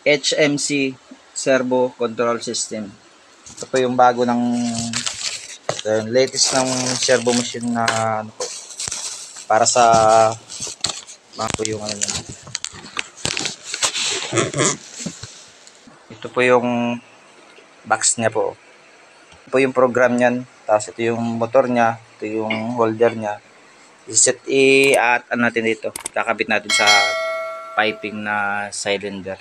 HMC Servo Control System. Ito po yung bago ng latest ng servo machine na ano po, para sa mga po yung ano. Ito po yung box niya po. Ito po yung program niyan. Tapos ito yung motor niya, ito yung holder niya. I-at natin dito. Kakabit natin sa piping na cylinder.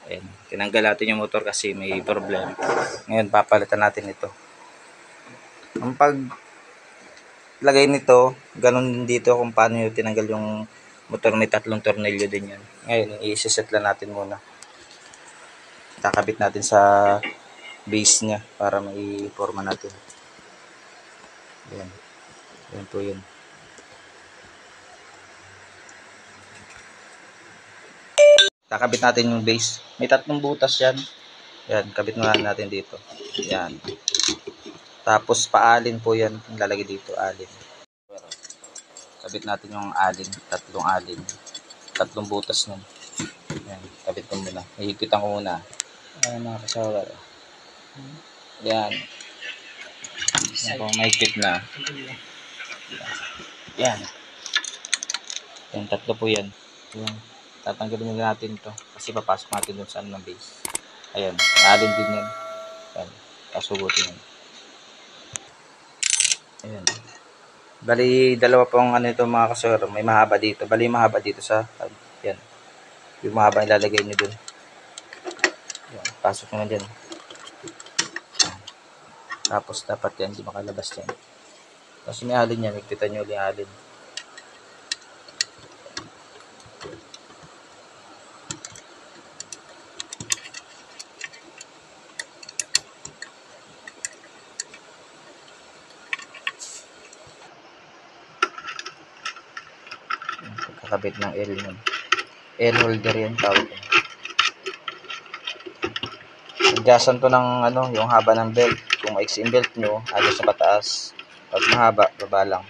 Ayan. Tinanggal natin yung motor kasi may problem. Ngayon papalitan natin ito. Ang paglagay nito, ganun din dito kung paano yung tinanggal yung motor. May 3 tornilyo din yan. Ngayon i-set lang natin muna. Kakabit natin sa base niya para mai-forma natin. Ayan. Ayan po yun. Kakabit natin yung base. May 3 butas yan. Yan, kabit na natin dito. Yan. Tapos paalin po yan. Lalagay dito, alin. Kabit natin yung alin. 3 alin. 3 butas nun. Yan, kabit ko muna. Hihigpitan ko muna. Ayan mga kasawa. Yan. Yan po, mahigpit na. Yan. Yan, 3 po yan. Yan. Tatanggalin na natin ito kasi papasok natin dun sa ng base. Ayan, alin din yan. Ayan, kasugutin yan. Ayan. Bali, dalawa pong ano ito mga kasor. May mahaba dito. Bali, mahaba dito sa, yan. Yung mahaba ilalagay nyo dun. Ayan, pasok nyo na dyan. Ayan. Tapos, dapat yan, hindi makalabas yan. Tapos may alin yan, nagpitan nyo ulit alin. Kakabit ng L nun. L holder yan tawag. Adjustan to ng ano, yung haba ng belt. Kung maiksi yung belt nyo, adjust sa pataas. Pag mahaba, baba lang.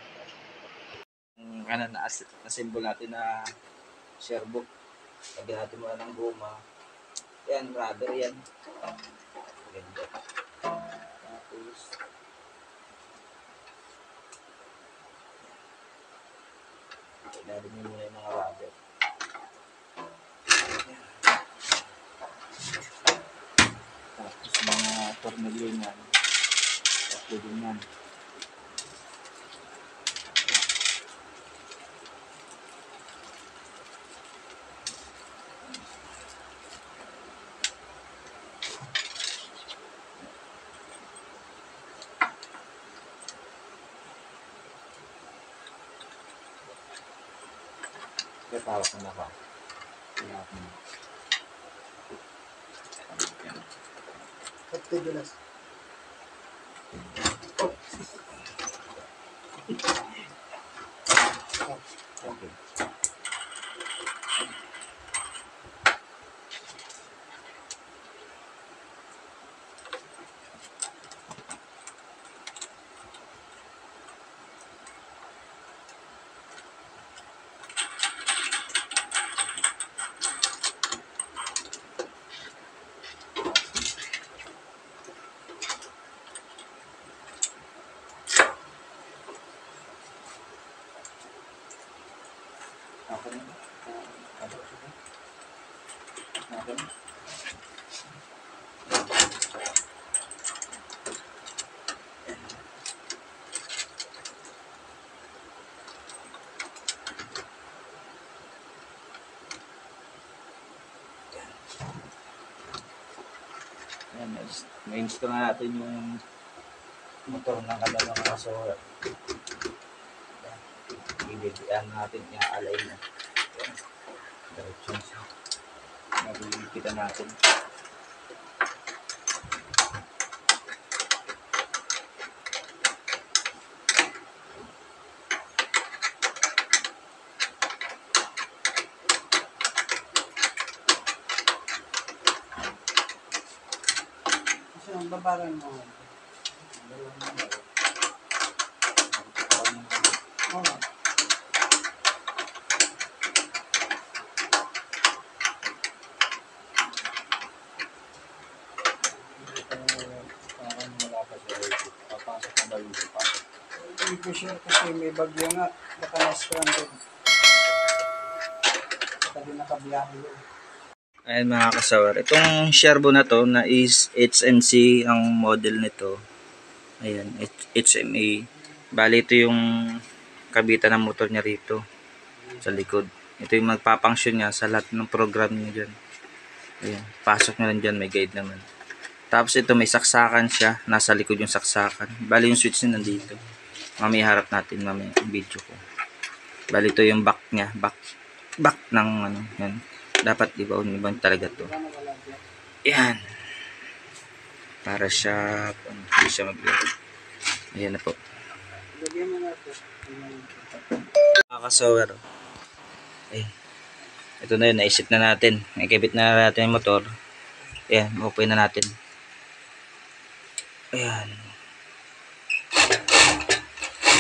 Ano na-assemble natin na servo. Lagyan natin muna ng goma. Yan, rubber yan. Ganda. Tapos ilalim nyo muna yung mga rubber. Tapos mga tornilyo yan. Tatlo din yan. Katawag na ba? Okay. Ma-install na natin yung motor ng kanilang kasolar. Ibibian natin, i-align na. Directions. Nabibigyan natin. Ang babaran mo. ko sure kasi may bagyo nga. Baka na-stranded. Baka di nakabiyahe yun. Ayan mga kasawar. Itong Sherbo na to na is HMC ang model nito. Ayan, HMA. Bali ito yung kabitan ng motor niya rito sa likod. Ito yung magpapangsyon niya sa lahat ng program niya dyan. Ayan, pasok nyo lang dyan, may guide naman. Tapos ito may saksakan siya, nasa likod yung saksakan. Bali yung switch niya nandito. Mamaya harap natin mamaya yung video ko. Bali ito yung back niya, back ng ano, yan. Dapat ibang talaga to. Yan. Para siya, hindi siya mag-load. Ayan na po. Lagyan mo na ito. Mga kasawar. Eh, ito na yun, naisip na natin. Nakikibit na natin yung motor. Ayan, open na natin. Ayan.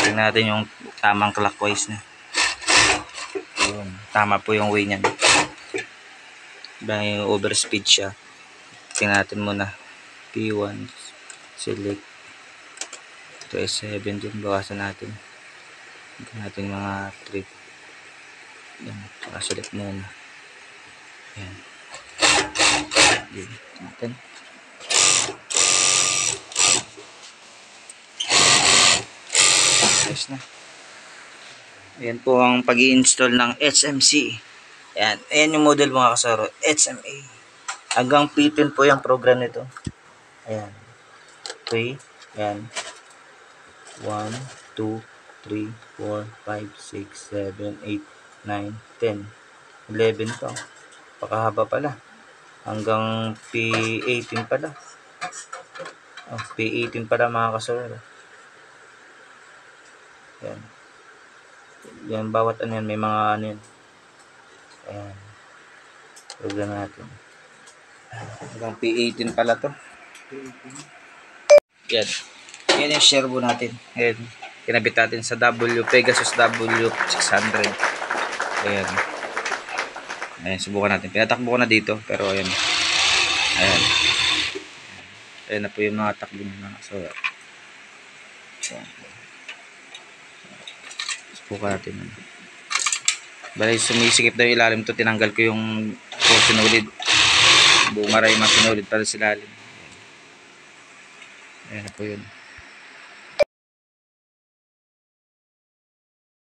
Tingnan natin yung tamang clockwise na. Ayan, tama po yung way niyan. Bang yung overspeed siya. Tingnan natin muna. P1 select. Ito S7 din. Bawasan natin. Tingnan natin mga trip. Yan. Select muna. Yan. Delete natin. Ayos na. Ayan po ang pag-i-install ng HMC. Ayan. Ayan yung model mga kasaro. HMA. Hanggang P10 po yung program nito. Ayan. Okay. Ayan. 1, 2, 3, 4, 5, 6, 7, 8, 9, 10. 11 to. Pakahaba pala. Hanggang P18 pala. Oh, P18 pala mga kasaro. Ayan. Yan. Bawat ano yan. May mga ano yan. Ayan. Program natin. Hanggang P18 pala to. Yan. Yan yung Sherbo natin. Ayan. Kinabit natin sa Pegasus W600. Ayan. Ayan. Subukan natin. Pinatakbo ko na dito. Pero ayan. Ayan. Ayan na po yung mga takbo na. So, ayan. Subukan natin. Bali sumisikip daw yung ilalim to, tinanggal ko yung sinulid. Bumaray mga sinulid para sa ilalim. Ayan na po yun.